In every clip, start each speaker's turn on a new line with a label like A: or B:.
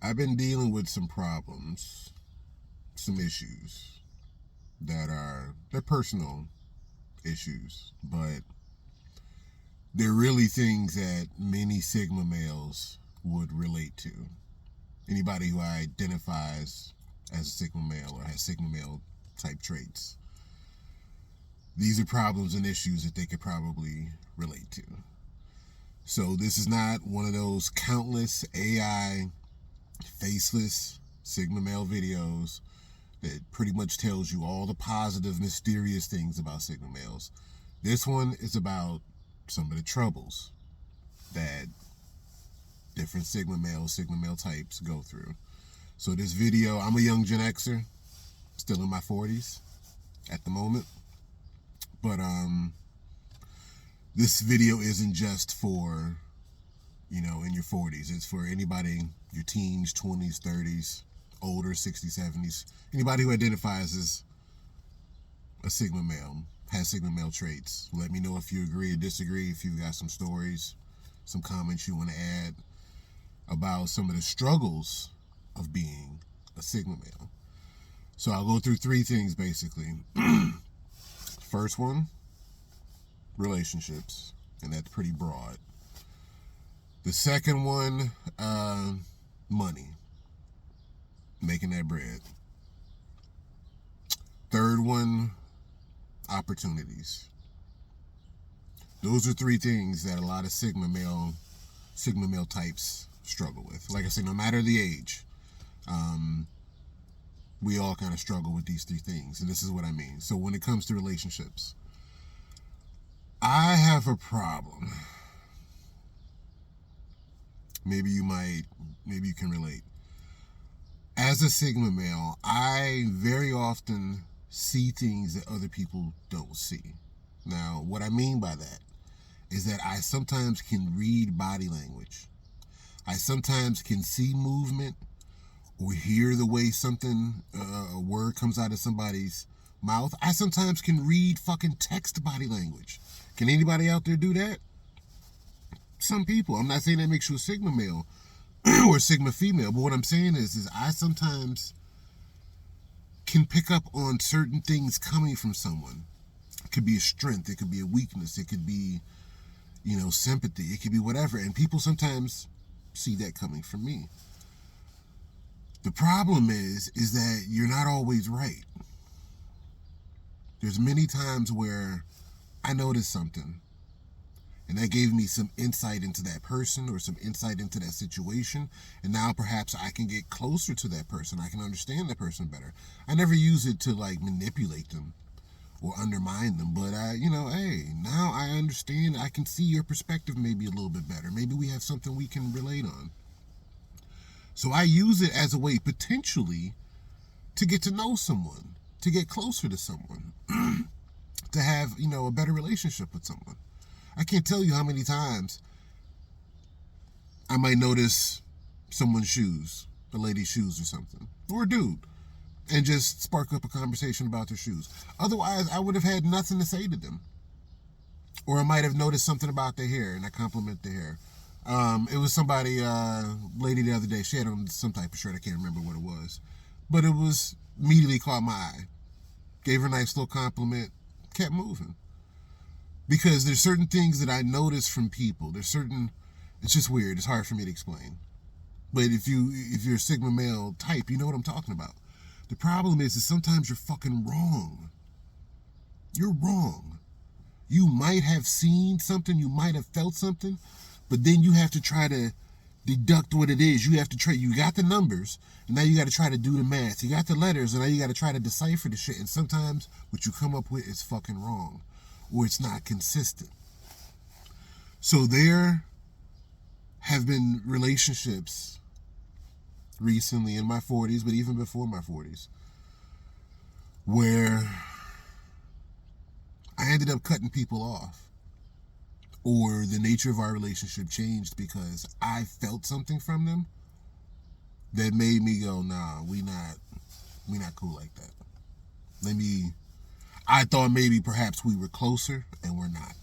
A: I've been dealing with some problems, some issues they're personal issues, but they're really things that many Sigma males would relate to. Anybody who identifies as a Sigma male or has Sigma male type traits. These are problems and issues that they could probably relate to. So this is not one of those countless AI faceless Sigma male videos that pretty much tells you all the positive, mysterious things about Sigma males. This one is about some of the troubles that different Sigma male types go through. So this video, I'm a young Gen Xer, still in my 40s at the moment. But this video isn't just for, in your 40s. It's for anybody, your teens, 20s, 30s, older, 60s, 70s. Anybody who identifies as a Sigma male, has Sigma male traits. Let me know if you agree or disagree, if you've got some stories, some comments you want to add about some of the struggles of being a Sigma male. So I'll go through three things basically. First one, relationships, and that's pretty broad. The second one, money, making that bread. Third one, opportunities. Those are three things that a lot of Sigma male types struggle with. Like I said, no matter the age, we all kind of struggle with these three things. And this is what I mean. So when it comes to relationships, I have a problem. Maybe you can relate. As a Sigma male, I very often see things that other people don't see. Now, what I mean by that is that I sometimes can read body language. I sometimes can see movement or hear the way a word comes out of somebody's mouth. I sometimes can read fucking text body language. Can anybody out there do that? Some people. I'm not saying that makes you a Sigma male or Sigma female, but what I'm saying is I sometimes can pick up on certain things coming from someone. It could be a strength, it could be a weakness, it could be, sympathy, it could be whatever. And people sometimes see that coming from me. The problem is that you're not always right. There's many times where I notice something and that gave me some insight into that person or some insight into that situation. And now perhaps I can get closer to that person. I can understand that person better. I never use it to manipulate them or undermine them. But hey, now I understand. I can see your perspective maybe a little bit better. Maybe we have something we can relate on. So I use it as a way potentially to get to know someone, to get closer to someone, to have, a better relationship with someone. I can't tell you how many times I might notice someone's shoes, a lady's shoes or something, or a dude, and just spark up a conversation about their shoes. Otherwise, I would have had nothing to say to them. Or I might have noticed something about their hair, and I compliment their hair. It was somebody, lady the other day, she had on some type of shirt, I can't remember what it was. But it was immediately caught my eye. Gave her a nice little compliment, kept moving. Because there's certain things that I notice from people. It's just weird. It's hard for me to explain. But if you're a Sigma male type, you know what I'm talking about. The problem is sometimes you're fucking wrong. You're wrong. You might have seen something, you might have felt something, but then you have to try to deduct what it is. You got the numbers, and now you got to try to do the math. You got the letters, and now you got to try to decipher the shit. And sometimes what you come up with is fucking wrong, or it's not consistent. So there have been relationships recently in my 40s, but even before my 40s, where I ended up cutting people off, or the nature of our relationship changed because I felt something from them that made me go, nah, we not cool like that. I thought maybe perhaps we were closer, and we're not.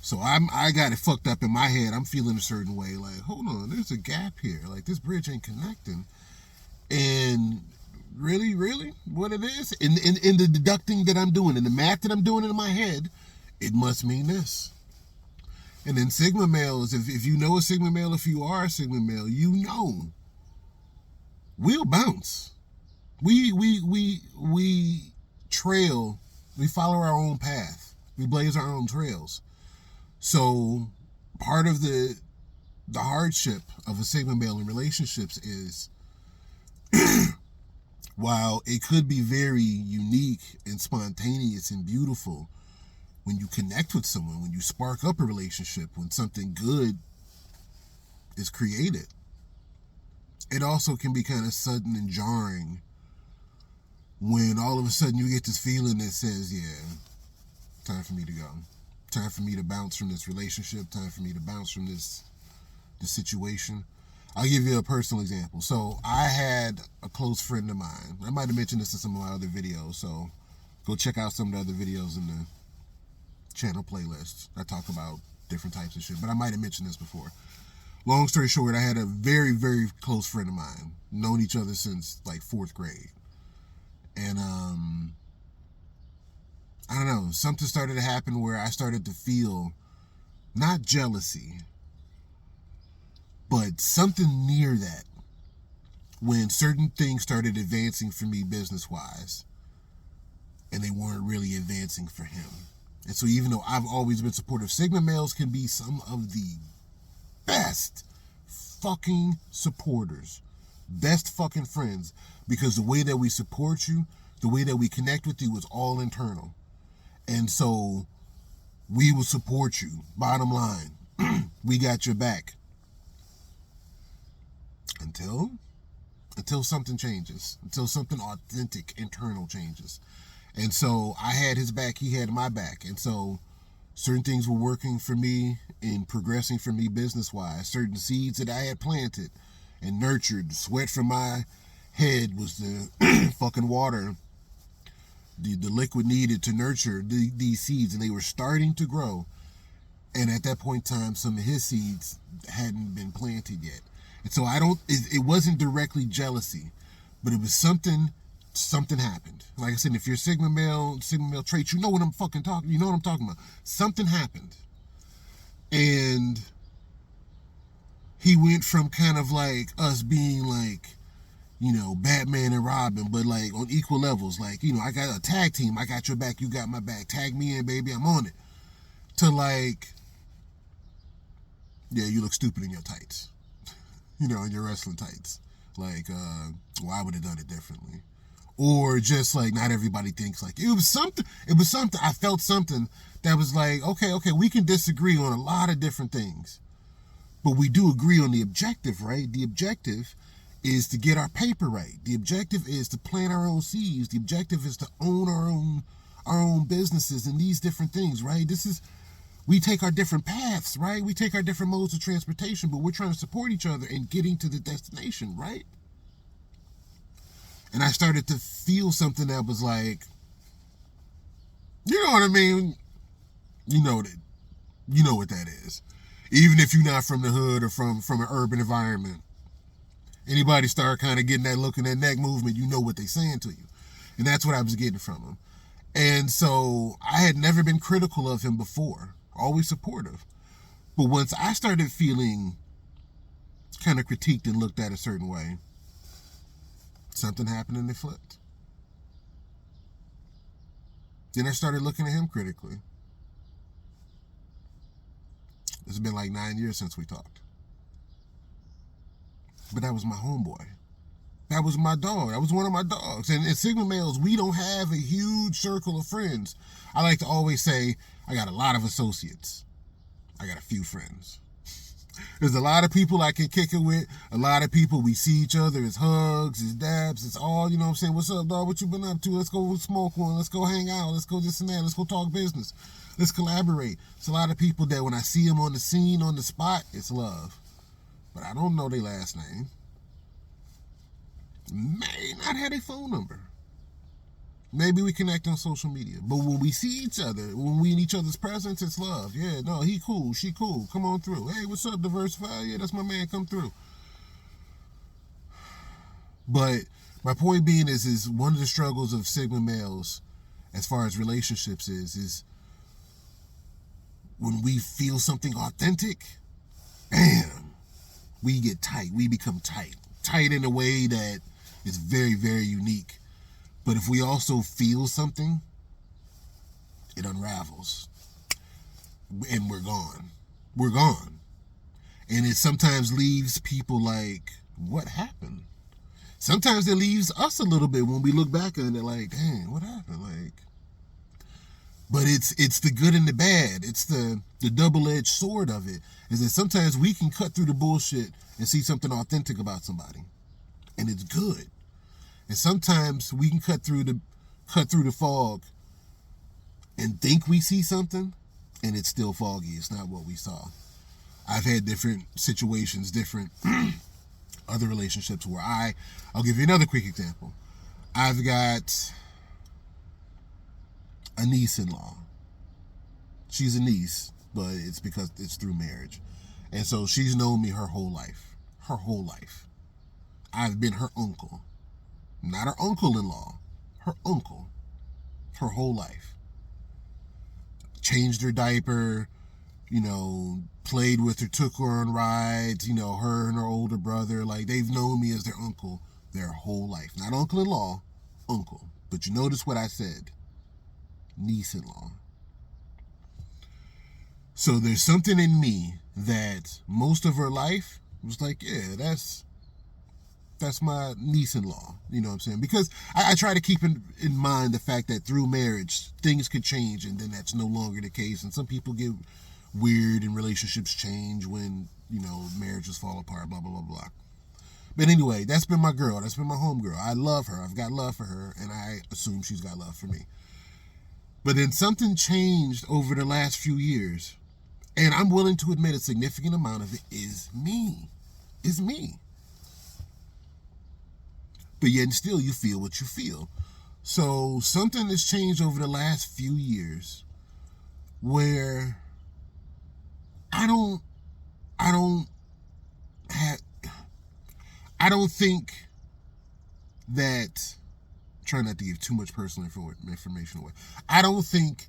A: So I got it fucked up in my head. I'm feeling a certain way. Like, hold on, there's a gap here. Like, this bridge ain't connecting. And really, what it is, in the deducting that I'm doing, in the math that I'm doing in my head, it must mean this. And then Sigma males, if you know a Sigma male, if you are a Sigma male, you know we'll bounce. We trail, we follow our own path. We blaze our own trails. So part of the hardship of a Sigma male in relationships is while it could be very unique and spontaneous and beautiful when you connect with someone, when you spark up a relationship, when something good is created, it also can be kind of sudden and jarring when all of a sudden you get this feeling that says, yeah, time for me to go. Time for me to bounce from this relationship. Time for me to bounce from this situation. I'll give you a personal example. So I had a close friend of mine. I might have mentioned this in some of my other videos, so go check out some of the other videos in the channel playlists. I talk about different types of shit, but I might have mentioned this before. Long story short, I had a very, very close friend of mine. Known each other since like 4th grade. And I don't know, something started to happen where I started to feel not jealousy, but something near that when certain things started advancing for me business-wise and they weren't really advancing for him. And so even though I've always been supportive, Sigma males can be some of the best fucking supporters, best fucking friends, because the way that we support you, the way that we connect with you is all internal. And so we will support you. Bottom line, we got your back. Until something changes, until something authentic, internal changes. And so I had his back, he had my back. And so certain things were working for me and progressing for me business-wise. Certain seeds that I had planted and nurtured, sweat from my head was the fucking water, the liquid needed to nurture these seeds, and they were starting to grow. And at that point in time, some of his seeds hadn't been planted yet. And so it wasn't directly jealousy, but it was something happened. Like I said, if you're Sigma male traits, you know what I'm fucking talking, you know what I'm talking about. Something happened. And he went from kind of like us being like, you know, Batman and Robin, but like on equal levels. Like, you know, I got a tag team, I got your back, you got my back. Tag me in, baby, I'm on it. To like, yeah, you look stupid in your tights. You know, in your wrestling tights. Like, well, I would have done it differently. Or just like, not everybody thinks like, it was something, I felt something that was like, okay, we can disagree on a lot of different things. But we do agree on the objective, right? The objective is to get our paper right. The objective is to plant our own seeds. The objective is to own our own businesses and these different things, right? We take our different paths, right? We take our different modes of transportation, but we're trying to support each other in getting to the destination, right? And I started to feel something that was like, you know what I mean? You know what that is. Even if you're not from the hood or from an urban environment, anybody start kind of getting that look and that neck movement, you know what they're saying to you. And that's what I was getting from him. And so I had never been critical of him before, always supportive. But once I started feeling kind of critiqued and looked at a certain way, something happened and it flipped. Then I started looking at him critically. It's been like 9 years since we talked. But that was my homeboy. That was my dog. That was one of my dogs. And Sigma males, we don't have a huge circle of friends. I like to always say, I got a lot of associates. I got a few friends. There's a lot of people I can kick it with. A lot of people, we see each other. It's hugs, it's dabs, it's all, you know what I'm saying? What's up, dog? What you been up to? Let's go smoke one. Let's go hang out. Let's go this and that. Let's go talk business. Let's collaborate. It's a lot of people that when I see them on the scene, on the spot, it's love. But I don't know their last name. May not have their phone number. Maybe we connect on social media. But when we see each other, when we in each other's presence, it's love. Yeah, no, he cool, she cool. Come on through. Hey, what's up, Diversify? Yeah, that's my man. Come through. But my point being is one of the struggles of Sigma males as far as relationships is when we feel something authentic, bam, we get tight. We become tight. Tight in a way that is very, very unique. But if we also feel something, it unravels. And we're gone. We're gone. And it sometimes leaves people like, what happened? Sometimes it leaves us a little bit when we look back on it like, dang, what happened? Like, but it's the good and the bad. It's the double-edged sword of it. Is that sometimes we can cut through the bullshit and see something authentic about somebody. And it's good. And sometimes we can cut through the fog and think we see something, and it's still foggy. It's not what we saw. I've had different situations, different other relationships where I'll give you another quick example. I've got a niece-in-law. She's a niece, but it's because it's through marriage. And so she's known me her whole life. Her whole life. I've been her uncle. Not her uncle-in-law. Her uncle. Her whole life. Changed her diaper, played with her, took her on rides, her and her older brother. Like, they've known me as their uncle their whole life. Not uncle-in-law, uncle. But you notice what I said. Niece-in-law. So there's something in me that most of her life was like, yeah, that's my niece-in-law. You know what I'm saying? Because I try to keep in mind the fact that through marriage, things could change and then that's no longer the case. And some people get weird and relationships change when, marriages fall apart, blah, blah, blah, blah. But anyway, that's been my girl. That's been my homegirl. I love her. I've got love for her, and I assume she's got love for me. But then something changed over the last few years, and I'm willing to admit a significant amount of it is me. It's me. But yet still you feel what you feel. So something has changed over the last few years where I don't think that, try not to give too much personal information away. I don't think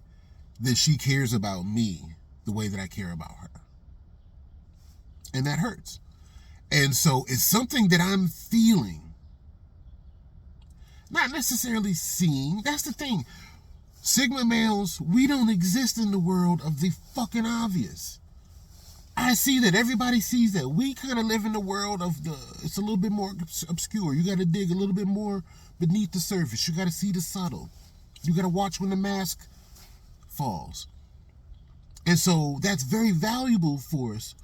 A: that she cares about me the way that I care about her. And that hurts. And so it's something that I'm feeling. Not necessarily seeing. That's the thing. Sigma males, we don't exist in the world of the fucking obvious. I see that. Everybody sees that. We kind of live in the world of it's a little bit more obscure. You got to dig a little bit more beneath the surface. You got to see the subtle. You got to watch when the mask falls. And so that's very valuable for us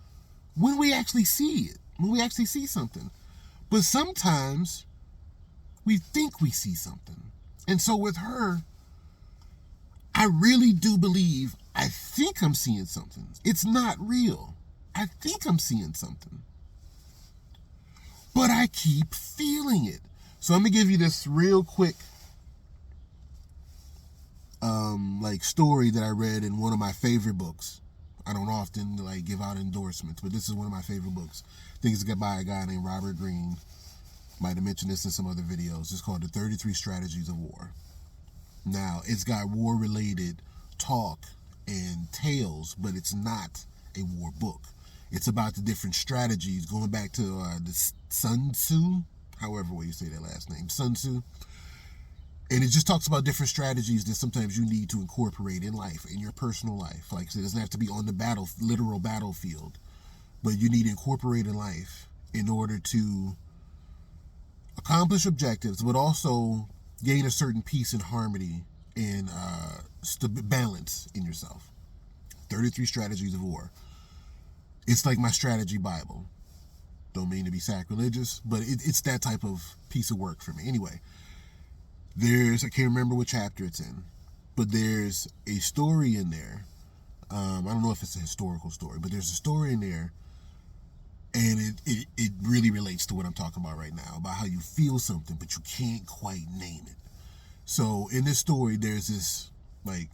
A: when we actually see it, when we actually see something. But sometimes we think we see something. And so with her, I really do believe, I think I'm seeing something. It's not real. I think I'm seeing something. But I keep feeling it. So I'm going to give you this real quick story that I read in one of my favorite books. I don't often give out endorsements, but this is one of my favorite books. I think it's by a guy named Robert Greene. Might have mentioned this in some other videos. It's called The 33 Strategies of War. Now, it's got war-related talk and tales, but it's not a war book. It's about the different strategies, going back to the Sun Tzu, however way you say that last name, Sun Tzu. And it just talks about different strategies that sometimes you need to incorporate in life, in your personal life. Like I said, it doesn't have to be on the literal battlefield, but you need to incorporate in life in order to accomplish objectives, but also gain a certain peace and harmony and balance in yourself. 33 Strategies of War. It's like my strategy Bible. Don't mean to be sacrilegious, but it's that type of piece of work for me. Anyway, I can't remember what chapter it's in, but there's a story in there. I don't know if it's a historical story, but there's a story in there, and it really relates to what I'm talking about right now, about how you feel something, but you can't quite name it. So in this story, there's this like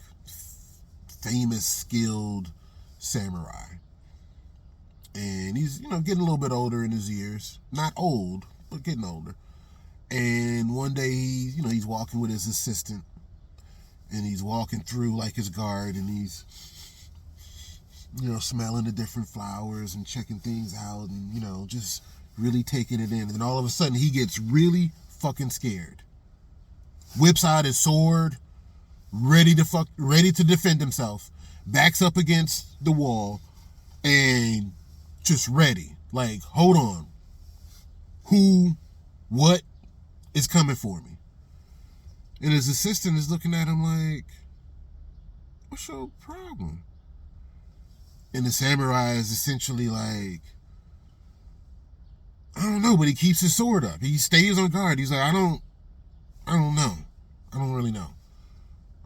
A: famous, skilled samurai, and he's getting a little bit older in his years. Not old, but getting older. And one day he's walking with his assistant, and he's walking through like his garden, and he's smelling the different flowers and checking things out, and just really taking it in. And then all of a sudden he gets really fucking scared. Whips out his sword, ready to defend himself, backs up against the wall, and just ready. Like, hold on. What is coming for me? And his assistant is looking at him like, what's your problem? And the samurai is essentially like, I don't know, but he keeps his sword up. He stays on guard. He's like, I don't know. I don't really know.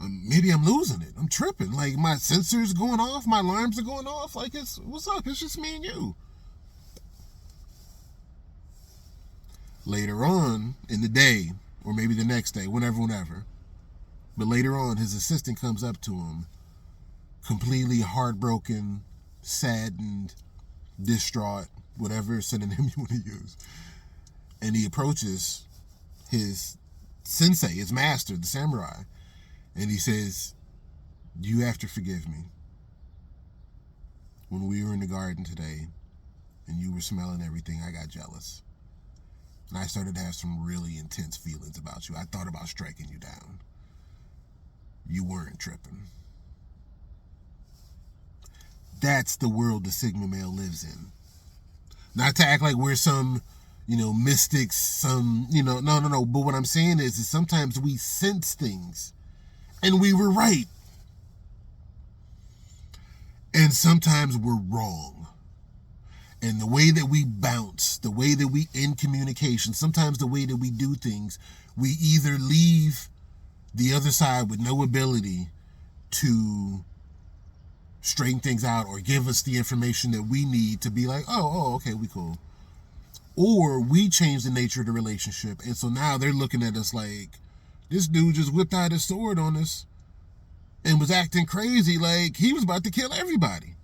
A: Maybe I'm losing it. I'm tripping. Like, my sensors going off. My alarms are going off. Like, what's up? It's just me and you. Later on in the day, or maybe the next day, whenever. But later on, his assistant comes up to him, completely heartbroken, saddened, distraught, whatever synonym you want to use. And he approaches his sensei, his master, the samurai, and he says, you have to forgive me. When we were in the garden today and you were smelling everything, I got jealous. And I started to have some really intense feelings about you. I thought about striking you down. You weren't tripping. That's the world the Sigma male lives in. Not to act like we're some, mystics, some, no. But what I'm saying is sometimes we sense things and we were right. And sometimes we're wrong. And the way that we bounce, the way that we end communication, sometimes the way that we do things, we either leave the other side with no ability to straighten things out or give us the information that we need to be like, oh, okay, we cool. Or we change the nature of the relationship. And so now they're looking at us like, this dude just whipped out his sword on us and was acting crazy like he was about to kill everybody.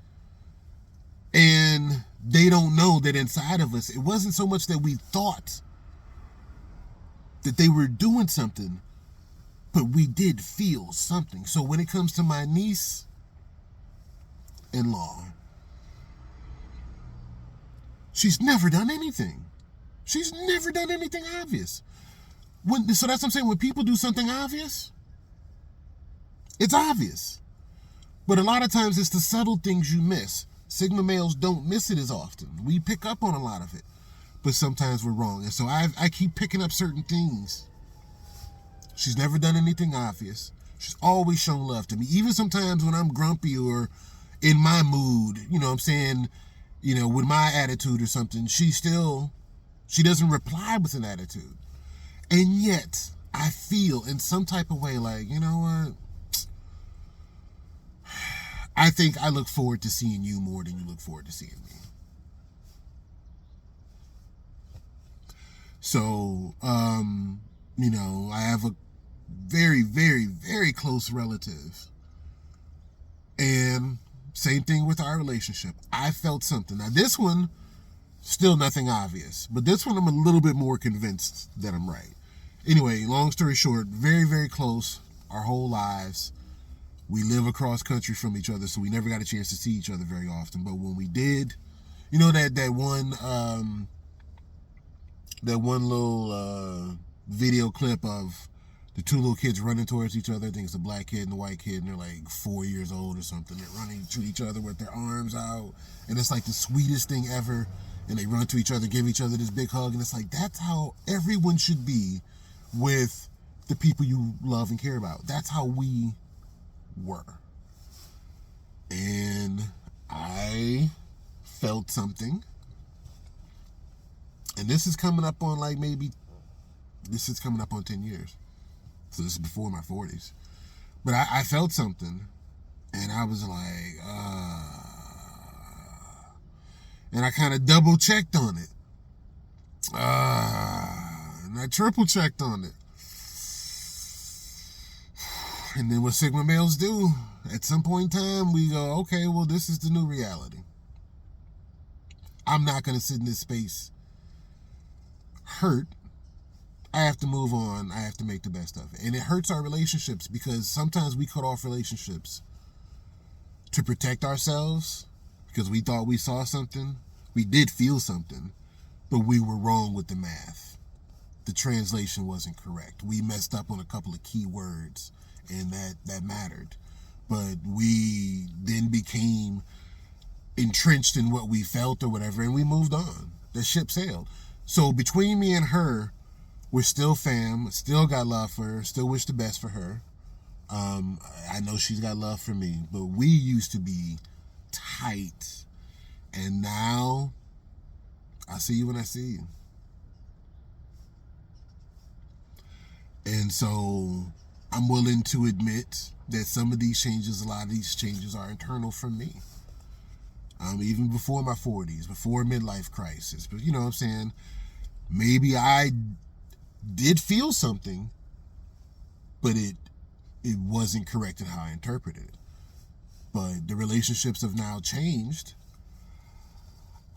A: And they don't know that inside of us, it wasn't so much that we thought that they were doing something, but we did feel something. So when it comes to my niece-in-law, she's never done anything. She's never done anything obvious. So that's what I'm saying. When people do something obvious, it's obvious. But a lot of times it's the subtle things you miss. Sigma males don't miss it as often. We pick up on a lot of it. But sometimes we're wrong. And so I keep picking up certain things. She's never done anything obvious. She's always shown love to me. Even sometimes when I'm grumpy or in my mood, with my attitude or something, she doesn't reply with an attitude. And yet, I feel in some type of way like, you know what? I think I look forward to seeing you more than you look forward to seeing me. So, I have a very, very, very close relative. And same thing with our relationship. I felt something. Now, this one, still nothing obvious. But this one, I'm a little bit more convinced that I'm right. Anyway, long story short, very, very close our whole lives. We live across country from each other, so we never got a chance to see each other very often. But when we did, that one little video clip of the two little kids running towards each other. I think it's the black kid and the white kid, and they're like 4 years old or something. They're running to each other with their arms out, and it's like the sweetest thing ever. And they run to each other, give each other this big hug, and it's like, that's how everyone should be with the people you love and care about. That's how we were. And I felt something, and this is coming up on 10 years, so this is before my 40s, but I felt something, and I was like, and I kind of double checked on it, and I triple checked on it, And then what Sigma males do, at some point in time, we go, okay, well, this is the new reality. I'm not going to sit in this space hurt. I have to move on. I have to make the best of it. And it hurts our relationships because sometimes we cut off relationships to protect ourselves because we thought we saw something. We did feel something, but we were wrong with the math. The translation wasn't correct. We messed up on a couple of key words, and that mattered. But we then became entrenched in what we felt or whatever, and we moved on. The ship sailed. So between me and her, we're still fam, still got love for her, still wish the best for her. I know she's got love for me, but we used to be tight. And now, I see you when I see you. And so, I'm willing to admit that some of these changes, a lot of these changes are internal from me. Even before my 40s, before midlife crisis. But you know what I'm saying? Maybe I did feel something, but it wasn't correct in how I interpreted it. But the relationships have now changed.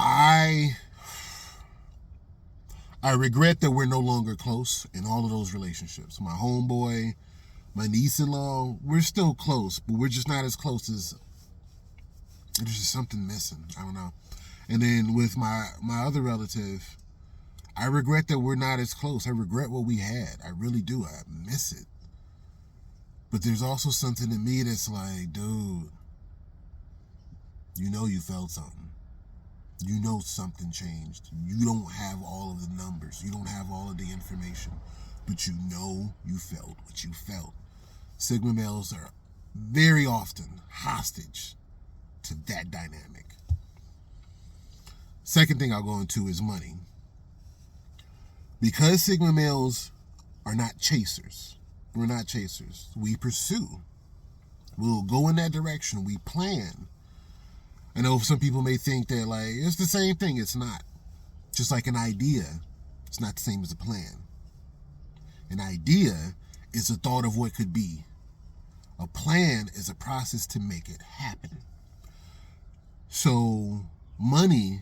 A: I regret that we're no longer close in all of those relationships. My homeboy, my niece-in-law, we're still close, but we're just not as close as, there's just something missing. I don't know. And then with my other relative, I regret that we're not as close. I regret what we had. I really do. I miss it. But there's also something in me that's like, dude, you know you felt something. You know something changed. You don't have all of the numbers. You don't have all of the information. But you know you felt what you felt. Sigma males are very often hostage to that dynamic. Second thing I'll go into is money. Because Sigma males are not chasers. We're not chasers. We pursue. We'll go in that direction. We plan. I know some people may think that like it's the same thing. It's not. Just like an idea, it's not the same as a plan. An idea is a thought of what could be. A plan is a process to make it happen. So money,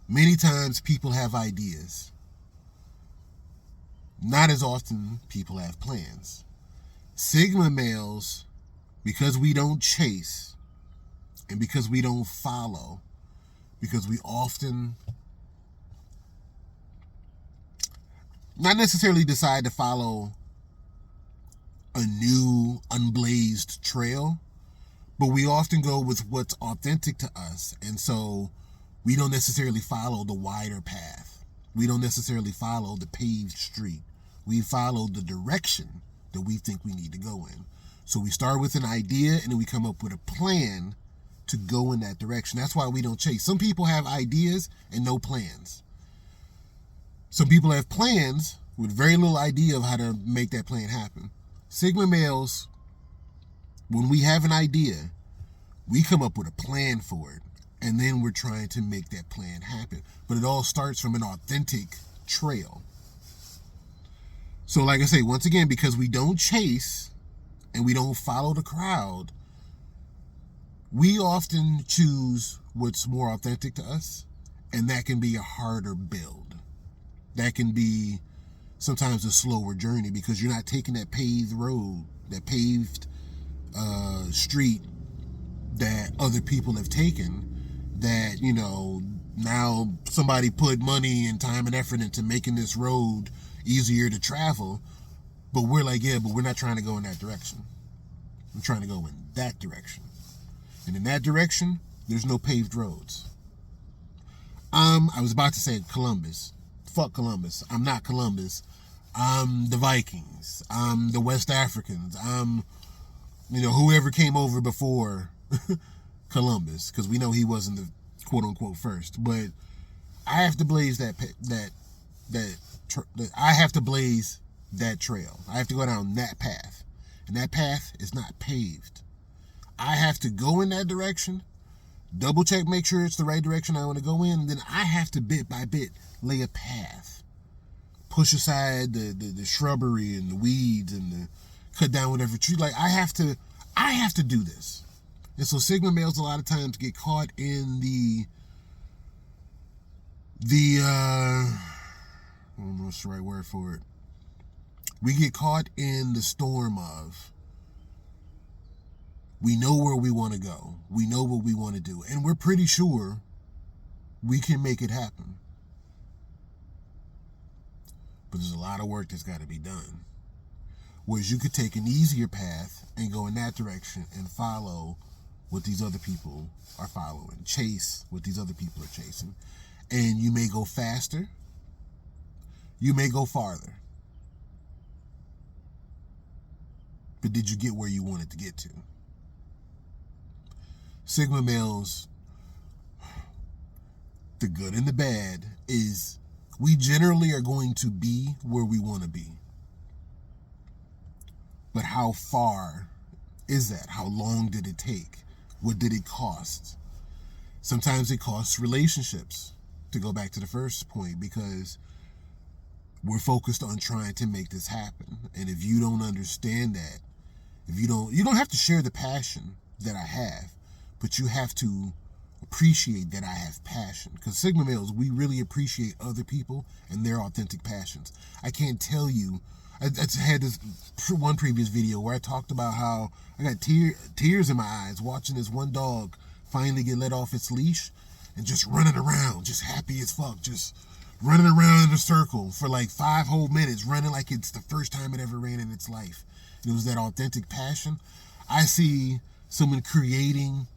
A: many times people have ideas. Not as often people have plans. Sigma males, because we don't chase, and because we don't follow, because we often not necessarily decide to follow a new unblazed trail, but we often go with what's authentic to us. And so we don't necessarily follow the wider path. We don't necessarily follow the paved street. We follow the direction that we think we need to go in. So we start with an idea and then we come up with a plan to go in that direction. That's why we don't chase. Some people have ideas and no plans. Some people have plans with very little idea of how to make that plan happen. Sigma males, when we have an idea, we come up with a plan for it, and then we're trying to make that plan happen. But it all starts from an authentic trail. So like I say, once again, because we don't chase and we don't follow the crowd, we often choose what's more authentic to us, and that can be a harder build. That can be sometimes a slower journey because you're not taking that paved road, that paved street that other people have taken, that, you know, now somebody put money and time and effort into making this road easier to travel, but we're like, yeah, but we're not trying to go in that direction. I'm trying to go in that direction. And in that direction, there's no paved roads. I was about to say Columbus. Fuck Columbus. I'm not Columbus. I'm the Vikings. I'm the West Africans. I'm, whoever came over before Columbus, because we know he wasn't the quote unquote first. But I have to blaze I have to blaze that trail. I have to go down that path, and that path is not paved. I have to go in that direction, double check, make sure it's the right direction I want to go in, and then I have to bit by bit lay a path, push aside the shrubbery and the weeds and the cut down whatever tree. Like I have to do this. And so Sigma males a lot of times get caught in the I don't know what's the right word for it. We get caught in the storm of, we know where we want to go. We know what we want to do. And we're pretty sure we can make it happen. But there's a lot of work that's got to be done. Whereas you could take an easier path and go in that direction and follow what these other people are following. Chase what these other people are chasing. And you may go faster. You may go farther. But did you get where you wanted to get to? Sigma males, the good and the bad is we generally are going to be where we want to be. But how far is that? How long did it take? What did it cost? Sometimes it costs relationships, to go back to the first point, because we're focused on trying to make this happen. And if you don't understand that, you don't have to share the passion that I have, but you have to appreciate that I have passion. Because Sigma males, we really appreciate other people and their authentic passions. I can't tell you, I had this one previous video where I talked about how I got tears in my eyes watching this one dog finally get let off its leash and just running around, just happy as fuck, just running around in a circle for like 5 whole minutes, running like it's the first time it ever ran in its life. It was that authentic passion. I see someone creating,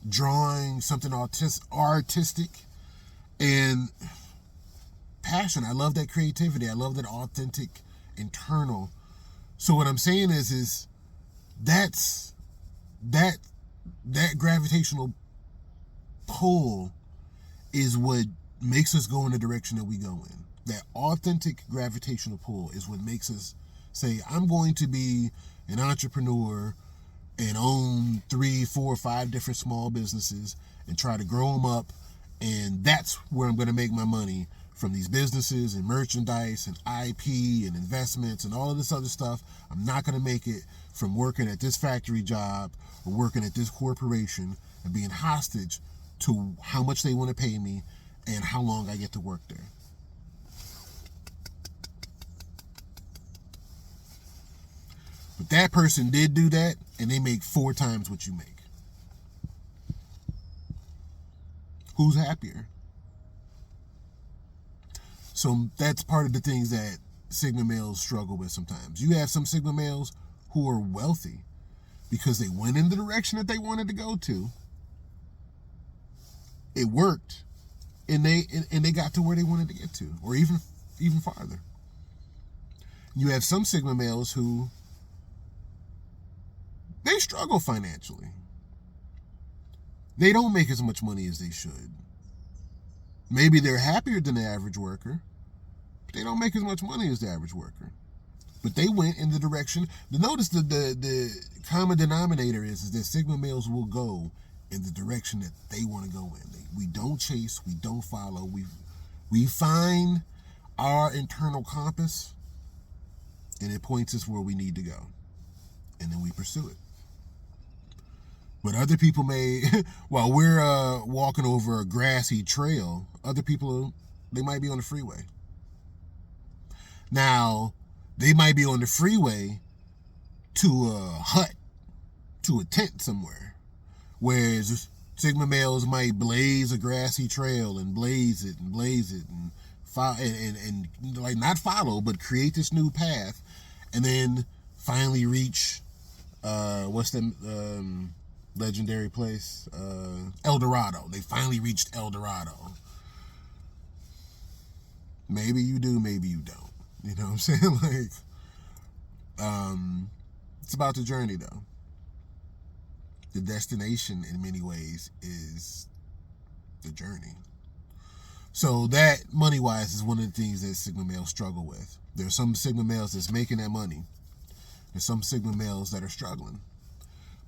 A: drawing something artistic, and passion. I love that creativity. I love that authentic, internal. So what I'm saying is that's that gravitational pull is what makes us go in the direction that we go in. That authentic gravitational pull is what makes us say, I'm going to be an entrepreneur and own 3, 4, 5 different small businesses and try to grow them up. And that's where I'm going to make my money, from these businesses and merchandise and IP and investments and all of this other stuff. I'm not going to make it from working at this factory job or working at this corporation and being hostage to how much they want to pay me and how long I get to work there. But that person did do that, and they make 4 times what you make. Who's happier? So that's part of the things that Sigma males struggle with sometimes. You have some Sigma males who are wealthy because they went in the direction that they wanted to go to. It worked, and they got to where they wanted to get to, or even farther. You have some Sigma males who they struggle financially. They don't make as much money as they should. Maybe they're happier than the average worker, but they don't make as much money as the average worker. But they went in the direction. Notice the common denominator is that Sigma males will go in the direction that they want to go in. We don't chase, we don't follow. We find our internal compass, and it points us where we need to go, and then we pursue it. But other people may, while we're walking over a grassy trail, other people, they might be on the freeway. Now, they might be on the freeway to a hut, to a tent somewhere, whereas Sigma males might blaze a grassy trail and blaze it and like not follow, but create this new path, and then finally reach what's the legendary place? El Dorado. They finally reached El Dorado. Maybe you do, maybe you don't. You know what I'm saying? It's about the journey, though. The destination, in many ways, is the journey. So that, money-wise, is one of the things that Sigma males struggle with. There are some Sigma males that's making that money. There's some Sigma males that are struggling.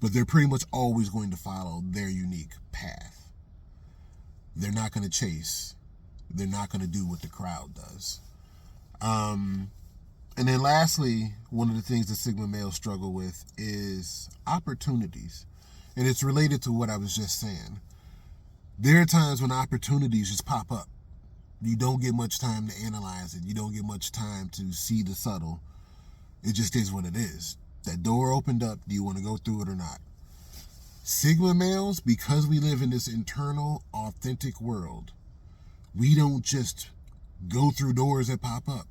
A: But they're pretty much always going to follow their unique path. They're not going to chase. They're not going to do what the crowd does. And And then lastly, one of the things that Sigma males struggle with is opportunities. And it's related to what I was just saying. There are times when opportunities just pop up. You don't get much time to analyze it. You don't get much time to see the subtle. It just is what it is. That door opened up. Do you want to go through it or not? Sigma males, because we live in this internal, authentic world, we don't just go through doors that pop up.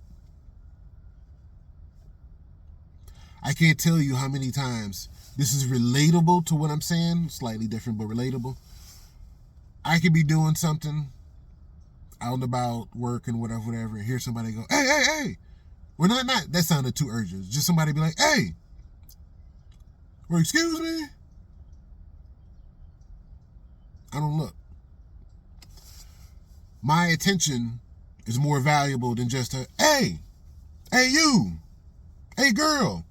A: I can't tell you how many times this is relatable to what I'm saying, slightly different, but relatable. I could be doing something out and about, work and whatever, and hear somebody go, hey. Well, not, that sounded too urgent. Just somebody be like, hey, or excuse me. I don't look. My attention is more valuable than just a, hey you, hey girl.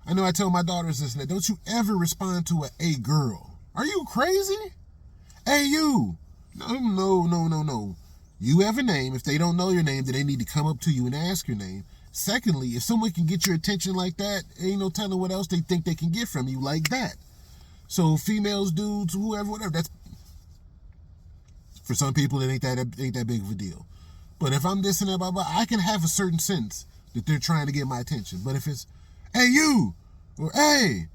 A: I know I tell my daughters this and that. Don't you ever respond to a hey girl. Are you crazy? Hey you. No. You have a name. If they don't know your name, then they need to come up to you and ask your name. Secondly, if someone can get your attention like that, ain't no telling what else they think they can get from you like that. So females, dudes, whoever, whatever, that's, for some people, it ain't that big of a deal. But if I'm this and that, blah, blah, I can have a certain sense that they're trying to get my attention. But if it's, hey, you, or hey,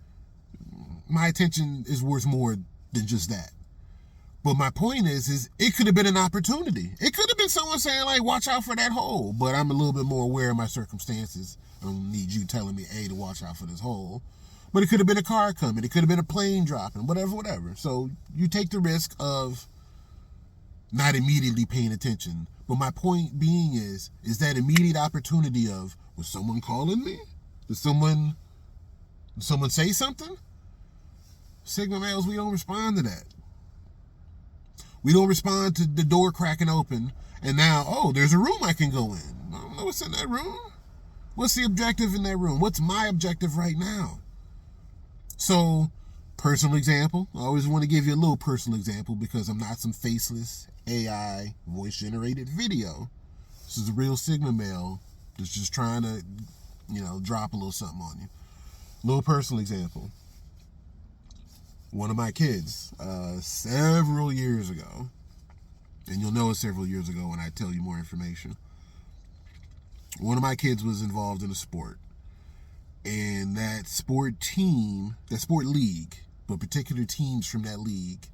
A: my attention is worth more than just that. But my point is it could have been an opportunity. It could have been someone saying, like, watch out for that hole. But I'm a little bit more aware of my circumstances. I don't need you telling me, hey, to watch out for this hole. But it could have been a car coming. It could have been a plane dropping, whatever. So you take the risk of not immediately paying attention. But my point being is that immediate opportunity of, was someone calling me? Did someone say something? Sigma males, we don't respond to that. We don't respond to the door cracking open and now, oh, there's a room I can go in. I don't know what's in that room. What's the objective in that room? What's my objective right now? So, personal example. I always want to give you a little personal example because I'm not some faceless AI voice-generated video. This is a real Sigma male that's just trying to, drop a little something on you. Little personal example. One of my kids, several years ago, and you'll know it's several years ago when I tell you more information. One of my kids was involved in a sport. And that sport team, that sport league, but particular teams from that league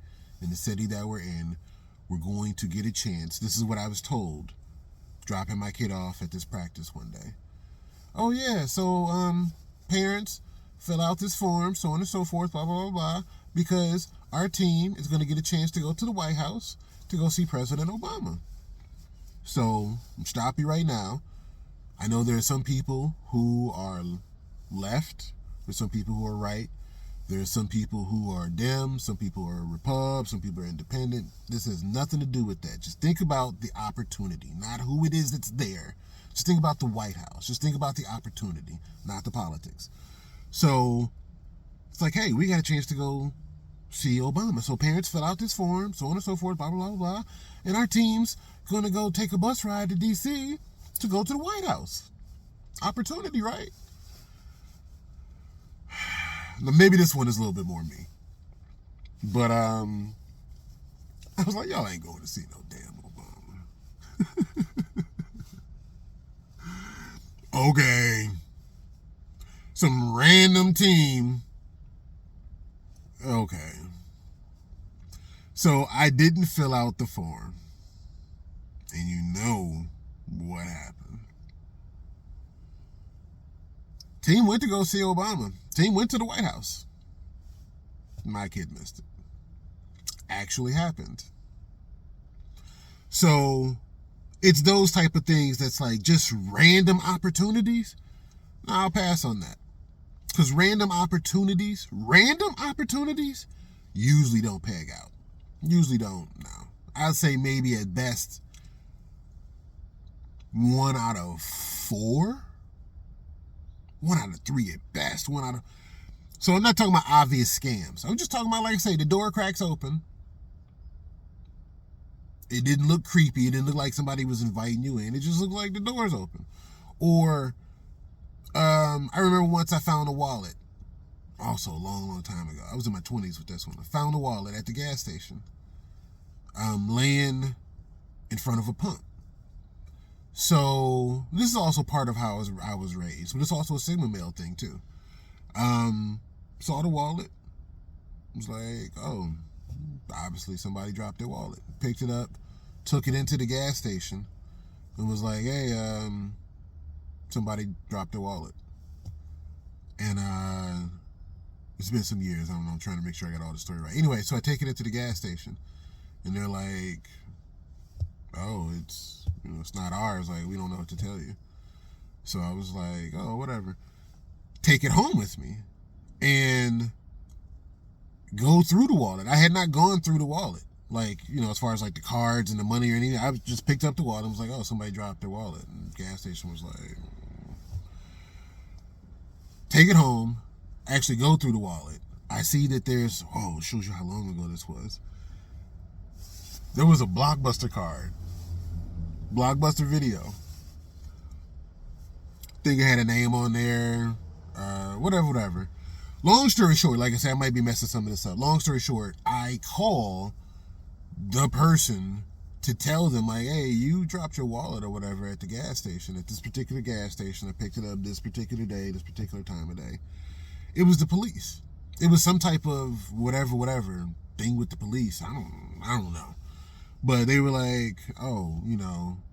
A: in the city that we're in, were going to get a chance. This is what I was told, dropping my kid off at this practice one day. Oh yeah, so parents, fill out this form, so on and so forth, blah, blah, blah, blah, because our team is going to get a chance to go to the White House to go see President Obama. So, I'm stopping you right now. I know there are some people who are left, there's some people who are right, there's some people who are Dem, some people are Repub, some people are independent. This has nothing to do with that. Just think about the opportunity, not who it is that's there. Just think about the White House. Just think about the opportunity, not the politics. So, it's like, hey, we got a chance to go see Obama. So parents fill out this form, so on and so forth, blah, blah, blah, blah. And our team's going to go take a bus ride to D.C. to go to the White House. Opportunity, right? Now, maybe this one is a little bit more me. But I was like, y'all ain't going to see no damn Obama. Okay. Some random team. Okay. So I didn't fill out the form. And you know what happened. Team went to go see Obama. Team went to the White House. My kid missed it. Actually happened. So it's those type of things that's like just random opportunities. No, I'll pass on that. Because random opportunities usually don't peg out. Usually don't, no. I'd say maybe at best 1 out of 4. 1 out of 3 at best. So I'm not talking about obvious scams. I'm just talking about, like I say, the door cracks open. It didn't look creepy. It didn't look like somebody was inviting you in. It just looked like the door's open. Or I remember once I found a wallet. Also, a long time ago. I was in my 20s with this one. I found a wallet at the gas station, laying in front of a pump. So this is also part of how I was raised, but it's also a Sigma male thing too. Saw the wallet, was like, oh, obviously somebody dropped their wallet. Picked it up, took it into the gas station, and was like, hey, somebody dropped their wallet. And it's been some years. I don't know. I'm trying to make sure I got all the story right. Anyway, so I take it into the gas station, and they're like, oh, it's not ours. Like, we don't know what to tell you. So I was like, oh, whatever. Take it home with me and go through the wallet. I had not gone through the wallet, like, as far as like the cards and the money or anything. I just picked up the wallet and was like, oh, somebody dropped their wallet. And the gas station was like, take it home, actually go through the wallet. I see that there's, shows you how long ago this was. There was a Blockbuster card, Blockbuster Video. Think it had a name on there, whatever. Long story short, like I said, I might be messing some of this up. Long story short, I call the person to tell them, like, hey, you dropped your wallet or whatever at the gas station, at this particular gas station. I picked it up this particular day, this particular time of day. It was the police. It was some type of whatever thing with the police. I don't know. But they were like, oh,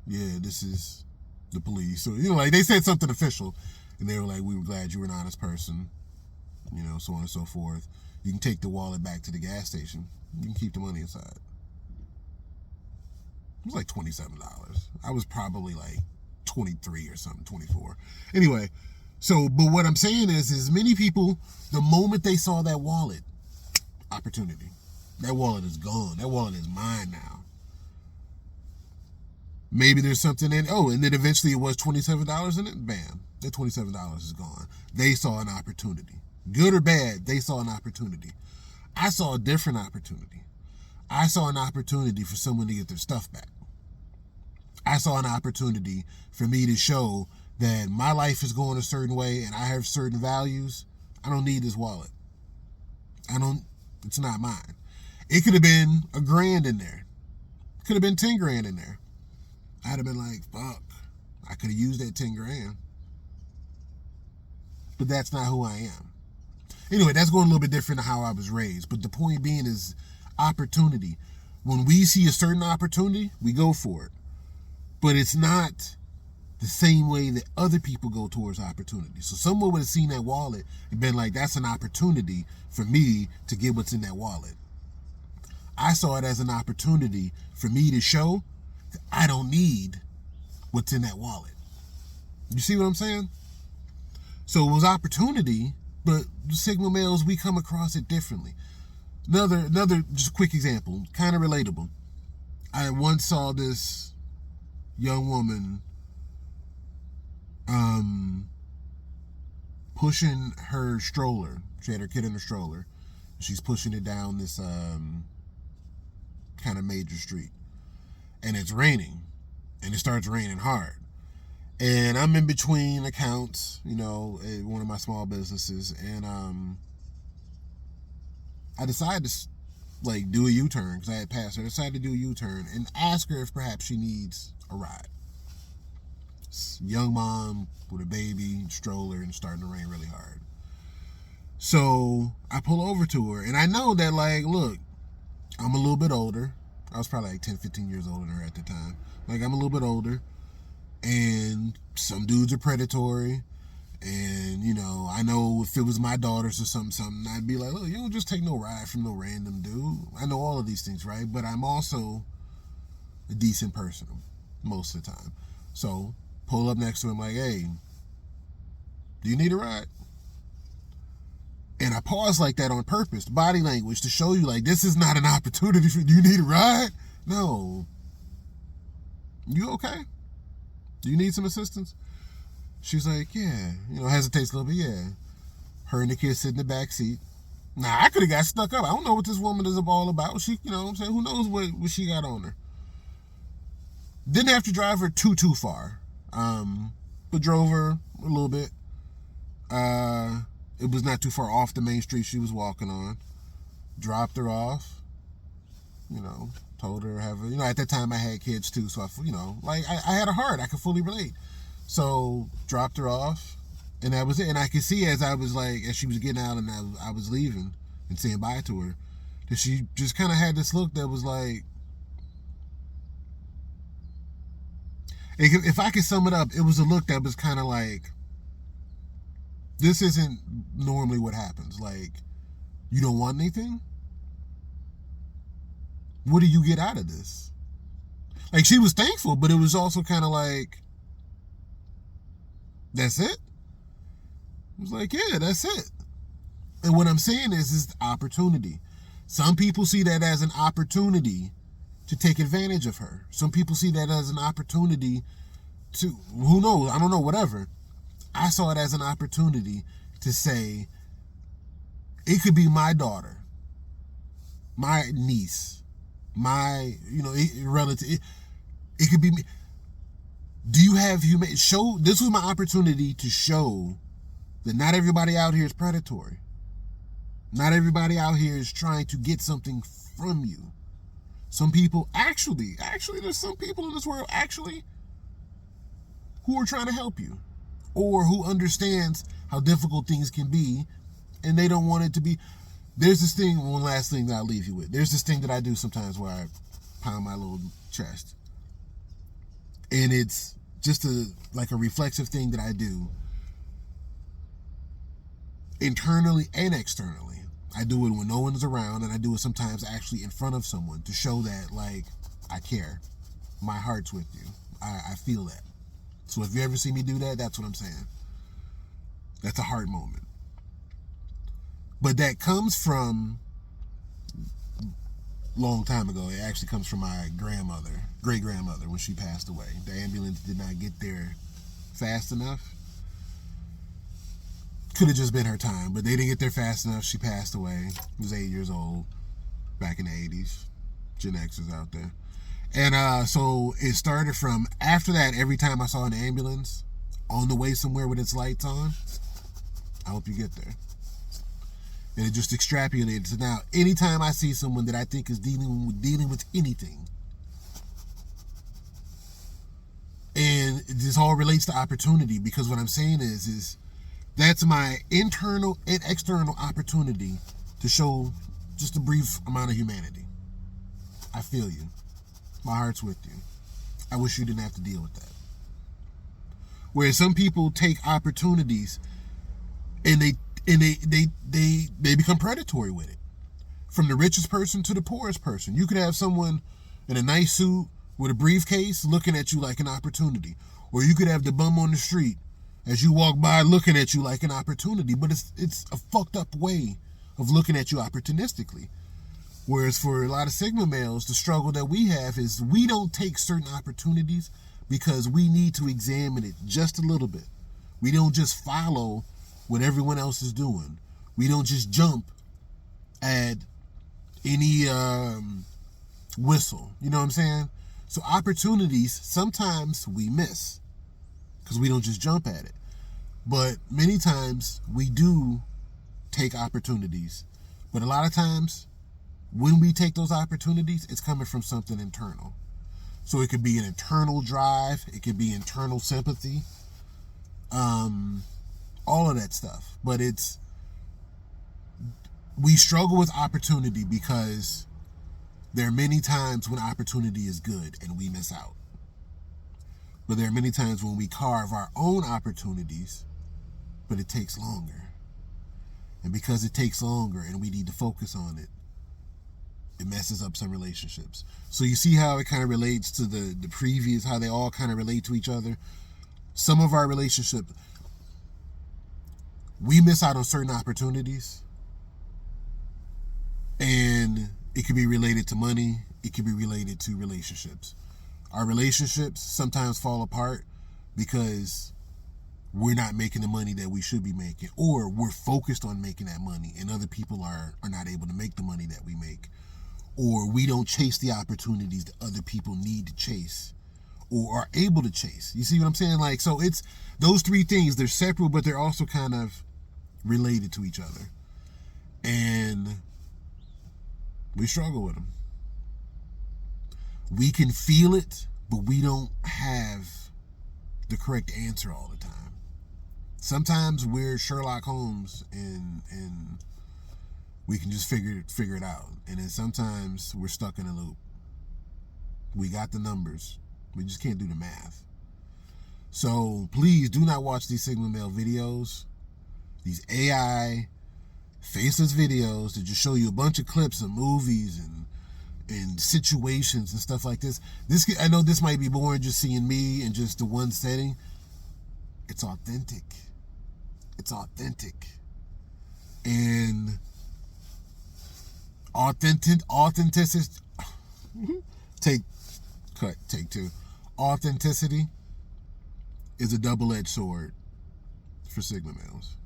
A: yeah, this is the police. So, like they said something official, and they were like, we were glad you were an honest person, so on and so forth. You can take the wallet back to the gas station. You can keep the money inside. It was like $27. I was probably like 23 or something, 24. Anyway, but what I'm saying is many people, the moment they saw that wallet, opportunity. That wallet is gone. That wallet is mine now. Maybe there's something in, and then eventually it was $27 in it. Bam, that $27 is gone. They saw an opportunity. Good or bad, they saw an opportunity. I saw a different opportunity. I saw an opportunity for someone to get their stuff back. I saw an opportunity for me to show that my life is going a certain way and I have certain values. I don't need this wallet. It's not mine. It could have been $1,000 in there. Could have been 10 grand in there. I'd have been like, fuck, I could have used that 10 grand. But that's not who I am. Anyway, that's going a little bit different than how I was raised. But the point being is opportunity. When we see a certain opportunity, we go for it. But it's not the same way that other people go towards opportunity. So someone would have seen that wallet and been like, that's an opportunity for me to get what's in that wallet. I saw it as an opportunity for me to show that I don't need what's in that wallet. You see what I'm saying? So it was opportunity, but the Sigma males, we come across it differently. Another just quick example, kind of relatable. I once saw this young woman pushing her stroller. She had her kid in her stroller. She's pushing it down this kind of major street. And it's raining. And it starts raining hard. And I'm in between accounts, at one of my small businesses. And I decided to do a U-turn because I had passed her. I decided to do a U-turn and ask her if perhaps she needs a ride. Young mom with a baby, stroller, and starting to rain really hard. So I pull over to her, and I know that, look, I'm a little bit older. I was probably 10, 15 years older than her at the time. I'm a little bit older, and some dudes are predatory, and, I know if it was my daughters or something, I'd be like, look, you don't just take no ride from no random dude. I know all of these things, right? But I'm also a decent person most of the time. So pull up next to him like, hey, do you need a ride? And I pause like that on purpose, body language, to show you this is not an opportunity for, do you need a ride? No. You okay? Do you need some assistance? She's like, yeah. Hesitates a little bit, yeah. Her and the kid sit in the back seat. Now, I could have got stuck up. I don't know what this woman is all about. She, what I'm saying? Who knows what she got on her? Didn't have to drive her too far. But drove her a little bit. It was not too far off the main street she was walking on. Dropped her off. Told her at that time I had kids too, so I had a heart. I could fully relate. So dropped her off, and that was it. And I could see as she was getting out and I was leaving and saying bye to her, that she just kind of had this look that was like, if I could sum it up, it was a look that was kind of like, this isn't normally what happens. Like, you don't want anything? What do you get out of this? Like, she was thankful, but it was also kind of like, that's it? It was like, yeah, that's it. And what I'm saying is opportunity. Some people see that as an opportunity to take advantage of her. Some people see that as an opportunity to, who knows, I don't know, whatever. I saw it as an opportunity to say, it could be my daughter, my niece, my, relative. It could be me. Do you have this was my opportunity to show that not everybody out here is predatory. Not everybody out here is trying to get something from you. Some people actually, there's some people in this world who are trying to help you, or who understands how difficult things can be, and they don't want it to be. There's this thing, one last thing that I'll leave you with. There's this thing that I do sometimes where I pound my little chest. And it's just a reflexive thing that I do internally and externally. I do it when no one's around, and I do it sometimes actually in front of someone to show that, I care. My heart's with you. I feel that. So if you ever see me do that, that's what I'm saying. That's a heart moment. But that comes from long time ago. It actually comes from my great-grandmother, when she passed away. The ambulance did not get there fast enough. Could have just been her time, but they didn't get there fast enough. She passed away. She was 8 years old back in the 80s. Gen Xers out there. And so it started from after that. Every time I saw an ambulance on the way somewhere with its lights on, I hope you get there. And it just extrapolated to now. Anytime I see someone that I think is dealing with anything, and this all relates to opportunity, because what I'm saying is that's my internal and external opportunity to show just a brief amount of humanity. I feel you. My heart's with you. I wish you didn't have to deal with that. Whereas some people take opportunities and they become predatory with it. From the richest person to the poorest person. You could have someone in a nice suit with a briefcase looking at you like an opportunity. Or you could have the bum on the street as you walk by looking at you like an opportunity. But it's a fucked up way of looking at you opportunistically. Whereas for a lot of Sigma males, the struggle that we have is we don't take certain opportunities because we need to examine it just a little bit. We don't just follow what everyone else is doing. We don't just jump at any whistle. You know what I'm saying? So opportunities, sometimes we miss because we don't just jump at it. But many times we do take opportunities. But a lot of times when we take those opportunities, it's coming from something internal. So it could be an internal drive. It could be internal sympathy. All of that stuff. But we struggle with opportunity because there are many times when opportunity is good and we miss out. But there are many times when we carve our own opportunities, but it takes longer. And because it takes longer and we need to focus on it, it messes up some relationships. So you see how it kind of relates to the previous, how they all kind of relate to each other. Some of our relationships, we miss out on certain opportunities, and it could be related to money. It could be related to relationships. Our relationships sometimes fall apart because we're not making the money that we should be making, or we're focused on making that money and other people are not able to make the money that we make, or we don't chase the opportunities that other people need to chase, or are able to chase. You see what I'm saying? Like, so it's those three things. They're separate, but they're also kind of related to each other. And we struggle with them. We can feel it, but we don't have the correct answer all the time. Sometimes we're Sherlock Holmes and we can just figure it out. And then sometimes we're stuck in a loop. We got the numbers. We just can't do the math. So please do not watch these Sigma Male videos. These AI faceless videos that just show you a bunch of clips of movies and situations and stuff like this. I know this might be boring just seeing me in just the one setting. It's authentic. It's authentic. And authenticity. Take two. Authenticity is a double-edged sword for Sigma males.